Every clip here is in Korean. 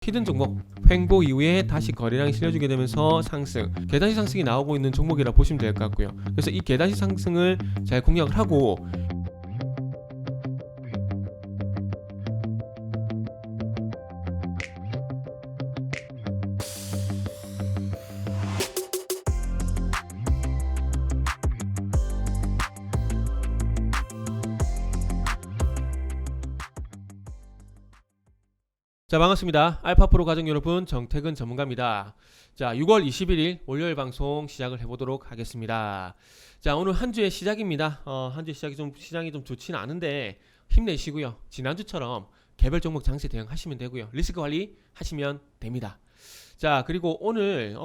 히든 종목 횡보 이후에 다시 거래량이 실려주게 되면서 상승, 계단식 상승이 나오고 있는 종목이라 보시면 될 것 같고요. 그래서 이 계단식 상승을 잘 공략을 하고 자, 반갑습니다. 알파프로 가족 여러분, 정태근 전문가입니다. 자, 6월 21일 월요일 방송 시작을 해보도록 하겠습니다. 자, 오늘 한 주의 시작입니다. 한 주의 시장이 좀 좋지는 않은데 힘내시고요. 지난주처럼 개별 종목 장세 대응하시면 되고요. 리스크 관리 하시면 됩니다. 자, 그리고 오늘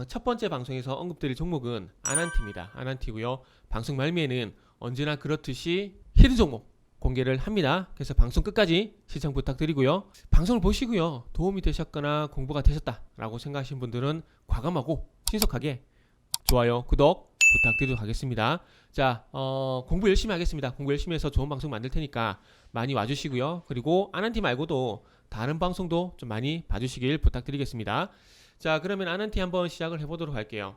첫 번째 방송에서 언급드릴 종목은 아난티입니다. 아난티고요. 방송 말미에는 언제나 그렇듯이 히든 종목 공개를 합니다. 그래서 방송 끝까지 시청 부탁드리고요. 방송을 보시고요. 도움이 되셨거나 공부가 되셨다라고 생각하시는 분들은 과감하고 신속하게 좋아요, 구독 부탁드리도록 하겠습니다. 자, 공부 열심히 하겠습니다. 공부 열심히 해서 좋은 방송 만들 테니까 많이 와주시고요. 그리고 아난티 말고도 다른 방송도 좀 많이 봐주시길 부탁드리겠습니다. 자, 그러면 아난티 한번 시작을 해보도록 할게요.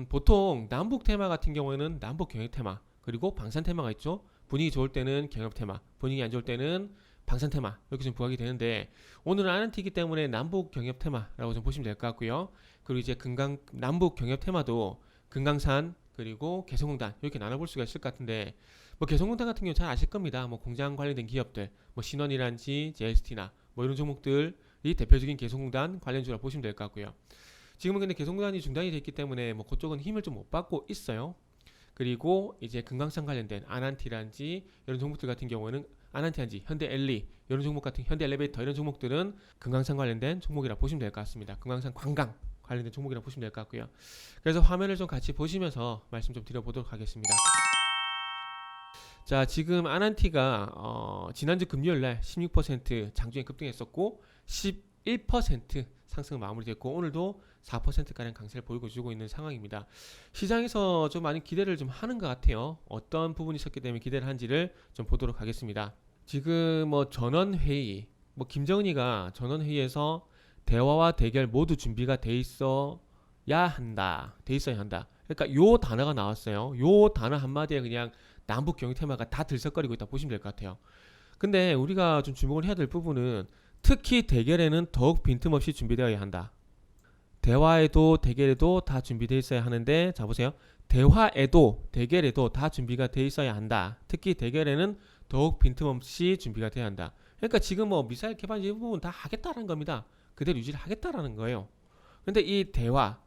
보통 남북 테마 같은 경우에는 남북 경협 테마, 그리고 방산 테마가 있죠. 분위기 좋을 때는 경협 테마, 분위기 안 좋을 때는 방산 테마, 이렇게 좀 부각이 되는데 오늘은 아난티이기 때문에 남북 경협 테마라고 좀 보시면 될 것 같고요. 그리고 이제 남북 경협 테마도 금강산 그리고 개성공단 이렇게 나눠볼 수가 있을 것 같은데, 뭐 개성공단 같은 경우 잘 아실 겁니다. 뭐 공장 관련된 기업들, 뭐 신원이란지 JST나 뭐 이런 종목들이 대표적인 개성공단 관련주라 보시면 될 것 같고요. 지금은 근데 개성공단이 중단이 됐기 때문에 뭐 그쪽은 힘을 좀 못 받고 있어요. 그리고 이제 금강산 관련된 아난티란지 이런 종목들 같은 경우는 아난티란지 현대엘리 이런 종목 같은 현대엘리베이터 이런 종목들은 금강산 관련된 종목이라 보시면 될 것 같습니다. 금강산 관광 관련된 종목이라 보시면 될 것 같고요. 그래서 화면을 좀 같이 보시면서 말씀 좀 드려보도록 하겠습니다. 자, 지금 아난티가 지난주 금요일날 16% 장중에 급등했었고 11% 상승 마무리됐고 오늘도 4%가량 강세를 보이고 있는 상황입니다. 시장에서 좀 많이 기대를 좀 하는 것 같아요. 어떤 부분이 있었기 때문에 기대를 한지를 좀 보도록 하겠습니다. 지금 뭐 전원회의, 뭐 김정은이가 전원회의에서 대화와 대결 모두 준비가 돼 있어야 한다. 그러니까 요 단어가 나왔어요. 요 단어 한마디에 그냥 남북 경협 테마가 다 들썩거리고 있다 보시면 될 것 같아요. 근데 우리가 좀 주목을 해야 될 부분은 특히 대결에는 더욱 빈틈없이 준비되어야 한다. 대화에도 대결에도 다 준비되어 있어야 하는데, 자 보세요. 대화에도 대결에도 다 준비가 되어 있어야 한다. 특히 대결에는 더욱 빈틈없이 준비가 되어야 한다. 그러니까 지금 뭐 미사일 개발 이 부분 다 하겠다는 겁니다. 그대로 유지를 하겠다라는 거예요. 근데 이 대화,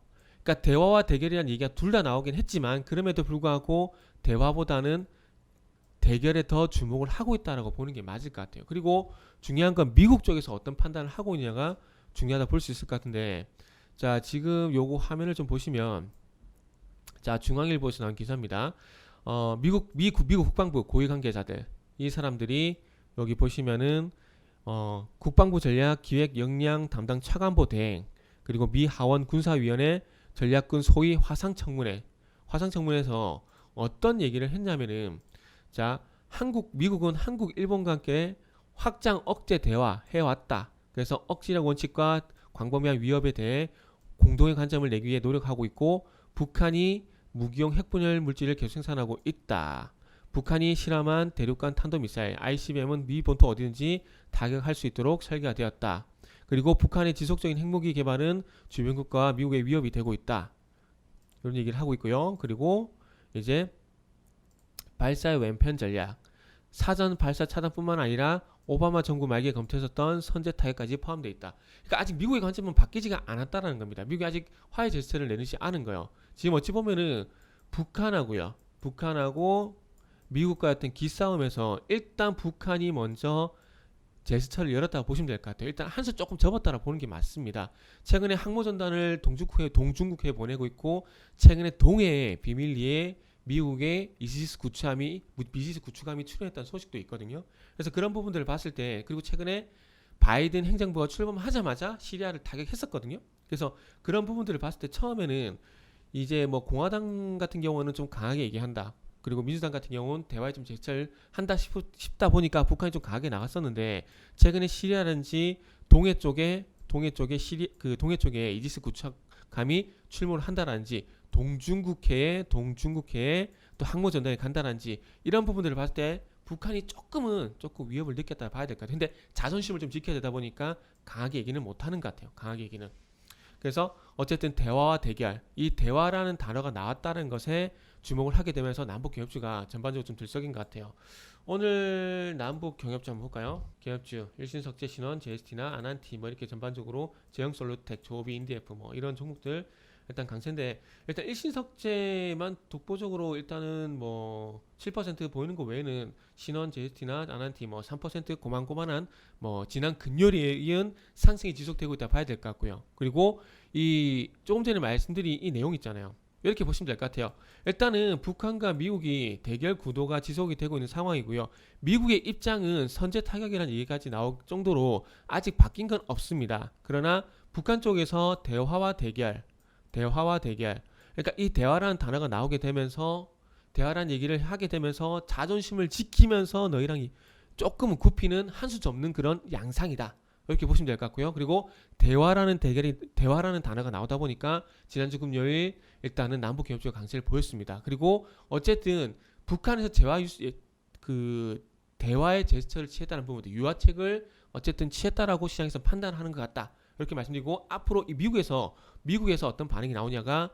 그러니까 대화와 대결이라는 얘기가 둘 다 나오긴 했지만 그럼에도 불구하고 대화보다는 대결에 더 주목을 하고 있다라고 보는 게 맞을 것 같아요. 그리고 중요한 건 미국 쪽에서 어떤 판단을 하고 있냐가 중요하다 볼 수 있을 것 같은데, 자 지금 요거 화면을 좀 보시면, 자 중앙일보에서 나온 기사입니다. 미국 국방부 고위 관계자들, 이 사람들이 여기 보시면은 국방부 전략 기획 역량 담당 차관보 대행, 그리고 미 하원 군사위원회 전략군 소위 화상청문회에서 어떤 얘기를 했냐면은, 자 미국은 한국 일본과 함께 확장 억제 대화 해왔다. 그래서 억지력 원칙과 광범위한 위협에 대해 공동의 관점을 내기 위해 노력하고 있고, 북한이 무기용 핵분열 물질을 계속 생산하고 있다. 북한이 실험한 대륙간 탄도미사일 ICBM은 미 본토 어디든지 타격할 수 있도록 설계가 되었다. 그리고 북한의 지속적인 핵무기 개발은 주변 국가와 미국의 위협이 되고 있다. 이런 얘기를 하고 있고요. 그리고 이제 발사의 왼편 전략, 사전 발사 차단뿐만 아니라 오바마 정부 말기에 검토했었던 선제 타격까지 포함되어 있다. 그러니까 아직 미국의 관점은 바뀌지가 않았다라는 겁니다. 미국이 아직 화해 제스처를 내놓지 않은 거예요. 지금 어찌 보면은 북한하고 미국과 어떤 기싸움에서 일단 북한이 먼저 제스처를 열었다고 보시면 될 것 같아요. 일단 한수 조금 접었다라 보는 게 맞습니다. 최근에 항모전단을 동중국해에 보내고 있고, 최근에 동해에 비밀리에 미국의 이시스 구축함이 출현했다는 소식도 있거든요. 그래서 그런 부분들을 봤을 때, 그리고 최근에 바이든 행정부가 출범하자마자 시리아를 타격했었거든요. 그래서 그런 부분들을 봤을 때 처음에는 이제 뭐 공화당 같은 경우는 좀 강하게 얘기한다. 그리고 민주당 같은 경우는 대화에 좀 제스처를 한다 싶다 보니까 북한이 좀 강하게 나갔었는데, 최근에 시리아라든지 동해 쪽에 이지스 구축함이 출몰을 한다라든지 동중국해에 또 항모 전단이 간다라든지 이런 부분들을 봤을 때 북한이 조금 위협을 느꼈다 봐야 될 것 같아요. 근데 자존심을 좀 지켜야 되다 보니까 강하게 얘기는 못하는 것 같아요. 강하게 얘기는. 그래서 어쨌든 대화와 대결, 이 대화라는 단어가 나왔다는 것에 주목을 하게 되면서 남북 경협주가 전반적으로 좀 들썩인 것 같아요. 오늘 남북 경협주 한번 볼까요? 경협주 일신석재, 신원, JST나 아난티 뭐 이렇게 전반적으로 제형솔루텍, 조비, 인디에프 뭐 이런 종목들 일단 강세인데, 일단 일신석재만 독보적으로 일단은 뭐 7% 보이는 거 외에는 신원, JST나 아난티 뭐 3% 고만고만한 뭐 지난 금요일에 이은 상승이 지속되고 있다 봐야 될 것 같고요. 그리고 이 조금 전에 말씀드린 이 내용 있잖아요. 이렇게 보시면 될 것 같아요. 일단은 북한과 미국이 대결 구도가 지속이 되고 있는 상황이고요. 미국의 입장은 선제 타격이라는 얘기까지 나올 정도로 아직 바뀐 건 없습니다. 그러나 북한 쪽에서 대화와 대결. 그러니까 이 대화라는 단어가 나오게 되면서, 대화라는 얘기를 하게 되면서 자존심을 지키면서 너희랑 조금은 굽히는 한 수 접는 그런 양상이다. 이렇게 보시면 될 것 같고요. 그리고 대화라는 단어가 나오다 보니까 지난주 금요일 일단은 남북 경협주가 강세를 보였습니다. 그리고 어쨌든 북한에서 대화의 제스처를 취했다는 부분도 유화책을 어쨌든 취했다라고 시장에서 판단하는 것 같다. 이렇게 말씀드리고, 앞으로 이 미국에서 어떤 반응이 나오냐가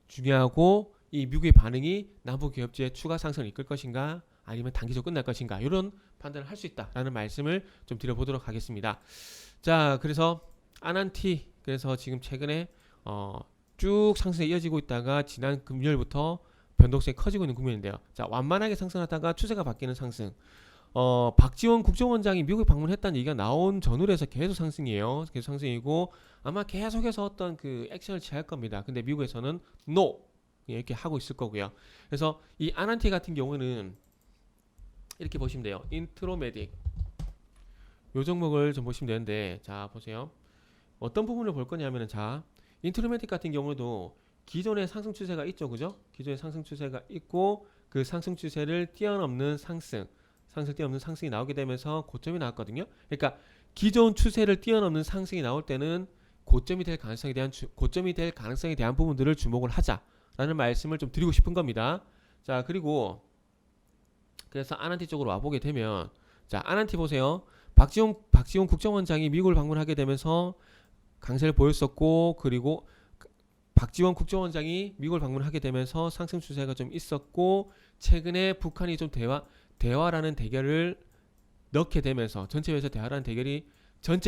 중요하고, 이 미국의 반응이 남북 경협주의 추가 상승을 이끌 것인가 아니면 단기적으로 끝날 것인가, 이런 판단을 할 수 있다라는 말씀을 좀 드려보도록 하겠습니다. 자, 그래서 아난티, 그래서 지금 최근에 쭉 상승이 이어지고 있다가 지난 금요일부터 변동성이 커지고 있는 국면인데요. 자, 완만하게 상승하다가 추세가 바뀌는 상승. 박지원 국정원장이 미국에 방문했다는 얘기가 나온 전후로 해서 계속 상승이에요. 계속 상승이고 아마 계속해서 어떤 그 액션을 취할 겁니다. 근데 미국에서는 NO 이렇게 하고 있을 거고요. 그래서 이 아난티 같은 경우는 이렇게 보시면 돼요. 인트로메딕 요 종목을 좀 보시면 되는데, 자 보세요. 어떤 부분을 볼 거냐면은, 자 인트로메딕 같은 경우도 기존의 상승 추세가 있죠, 그죠? 기존의 상승 추세가 있고 그 상승 추세를 뛰어넘는 상승이 나오게 되면서 고점이 나왔거든요. 그러니까 기존 추세를 뛰어넘는 상승이 나올 때는 고점이 될 가능성에 대한 부분들을 주목을 하자라는 말씀을 좀 드리고 싶은 겁니다. 자, 그리고 그래서 아난티 쪽으로 와보게 되면, 자 아난티 보세요. 박지원 국정원장이 미국을 방문하게 되면서 강세를 보였었고, 그리고 박지원 국정원장이 미국을 방문하게 되면서 상승 추세가 좀 있었고, 최근에 북한이 좀 대화라는 대결을 넣게 되면서 전체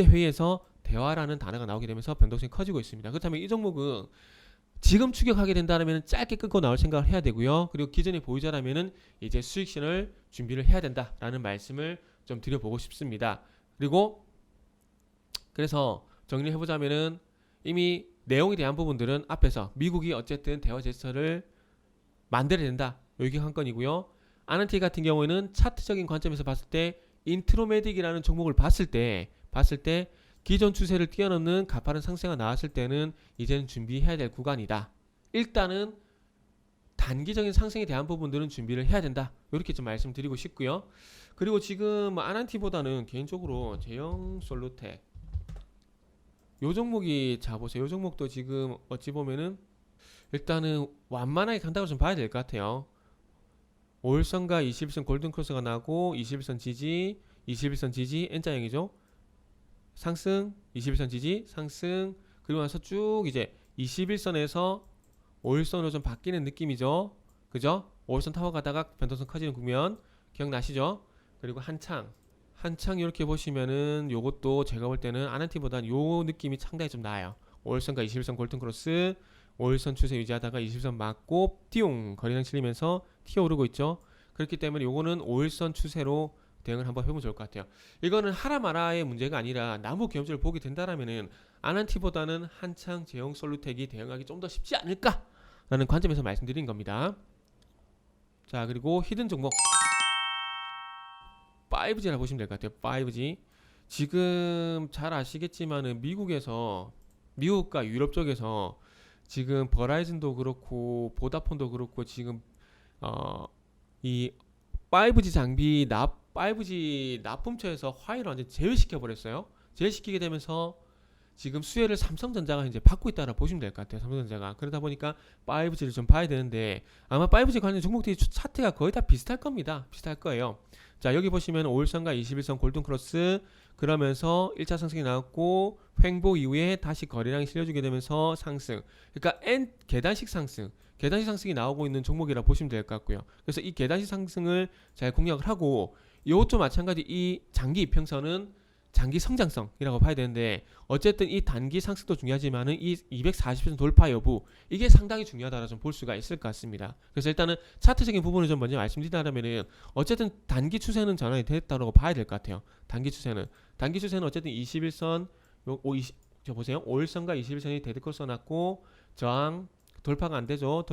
회의에서 대화라는 단어가 나오게 되면서 변동성이 커지고 있습니다. 그렇다면 이 종목은 지금 추격하게 된다면 짧게 끊고 나올 생각을 해야 되고요. 그리고 기존의 보유자라면은 이제 수익신을 준비를 해야 된다라는 말씀을 좀 드려보고 싶습니다. 그리고 그래서 정리를 해보자면은, 이미 내용에 대한 부분들은 앞에서 미국이 어쨌든 대화 제스처를 만들어야 된다, 여기 한 건이고요. 아난티 같은 경우에는 차트적인 관점에서 봤을 때 인트로메딕이라는 종목을 봤을 때 기존 추세를 뛰어넘는 가파른 상승가 나왔을 때는 이제는 준비해야 될 구간이다. 일단은 단기적인 상승에 대한 부분들은 준비를 해야 된다, 이렇게 좀 말씀드리고 싶고요. 그리고 지금 아난티보다는 개인적으로 제형솔루텍 요 종목이, 자 보세요. 요 종목도 지금 어찌 보면은 일단은 완만하게 간다고 좀 봐야 될 것 같아요. 5일선과 21선 골든크로스가 나고 21선 지지 N자형이죠. 상승, 21선 지지 상승, 그리고 나서 쭉 이제 21선에서 5일선으로 좀 바뀌는 느낌이죠. 그죠? 5일선 타고 가다가 변동성 커지는 국면 기억나시죠? 그리고 한창 이렇게 보시면은 요것도 제가 볼 때는 아난티보다는 요 느낌이 상당히 좀 나아요. 5일선과 21선 골든크로스, 5일선 추세 유지하다가 21선 맞고 띠용 거래량 실리면서 튀어오르고 있죠. 그렇기 때문에 요거는 5일선 추세로 대응을 한번 해보면 좋을 것 같아요. 이거는 하라 마라의 문제가 아니라 남북 경협주를 보게 된다라면은 아난티보다는 한창 제형솔루텍이 대응하기 좀 더 쉽지 않을까라는 관점에서 말씀드린 겁니다. 자, 그리고 히든 종목 5G라 보시면 될 것 같아요. 5G 지금 잘 아시겠지만은 미국과 유럽 쪽에서 지금 버라이즌도 그렇고 보다폰도 그렇고 지금 이 5G 장비 5G 납품처에서 화웨이를 완전 제외시켜 버렸어요. 제일시키게 되면서 지금 수혜를 삼성전자가 이제 받고 있다고 보시면 될 것 같아요. 삼성전자가. 그러다 보니까 5G를 좀 봐야 되는데 아마 5G 관련 종목들이 차트가 거의 다 비슷할 겁니다. 비슷할 거예요. 자, 여기 보시면 5일선과 21선 골든크로스 그러면서 1차 상승이 나왔고 횡보 이후에 다시 거래량이 실려주게 되면서 상승. 그러니까 N 계단식 상승. 계단식 상승이 나오고 있는 종목이라 보시면 될 것 같고요. 그래서 이 계단식 상승을 잘 공략을 하고 이것도 마찬가지 이 장기 이평선은 장기 성장성이라고 봐야 되는데 어쨌든 이 단기 상승도 중요하지만은 이 240선 돌파 여부 이게 상당히 중요하다라 좀 볼 수가 있을 것 같습니다. 그래서 일단은 차트적인 부분을 좀 먼저 말씀드리자면은 어쨌든 단기 추세는 전환이 됐다고 봐야 될 것 같아요. 단기 추세는 어쨌든 21선 저 보세요. 5일선과 21선이 대드콜 써놨고 저항 돌파가 안 되죠.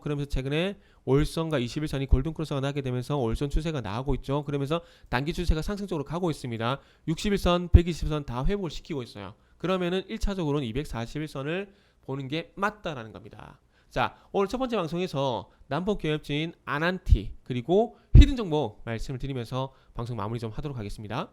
그러면서 최근에 5일선과 21선이 골든크로스가 나게 되면서 5일선 추세가 나오고 있죠. 그러면서 단기 추세가 상승적으로 가고 있습니다. 61선, 120선 다 회복을 시키고 있어요. 그러면은 1차적으로는 241선을 보는 게 맞다라는 겁니다. 자, 오늘 첫 번째 방송에서 남북경협진 아난티 그리고 히든 종목 말씀을 드리면서 방송 마무리 좀 하도록 하겠습니다.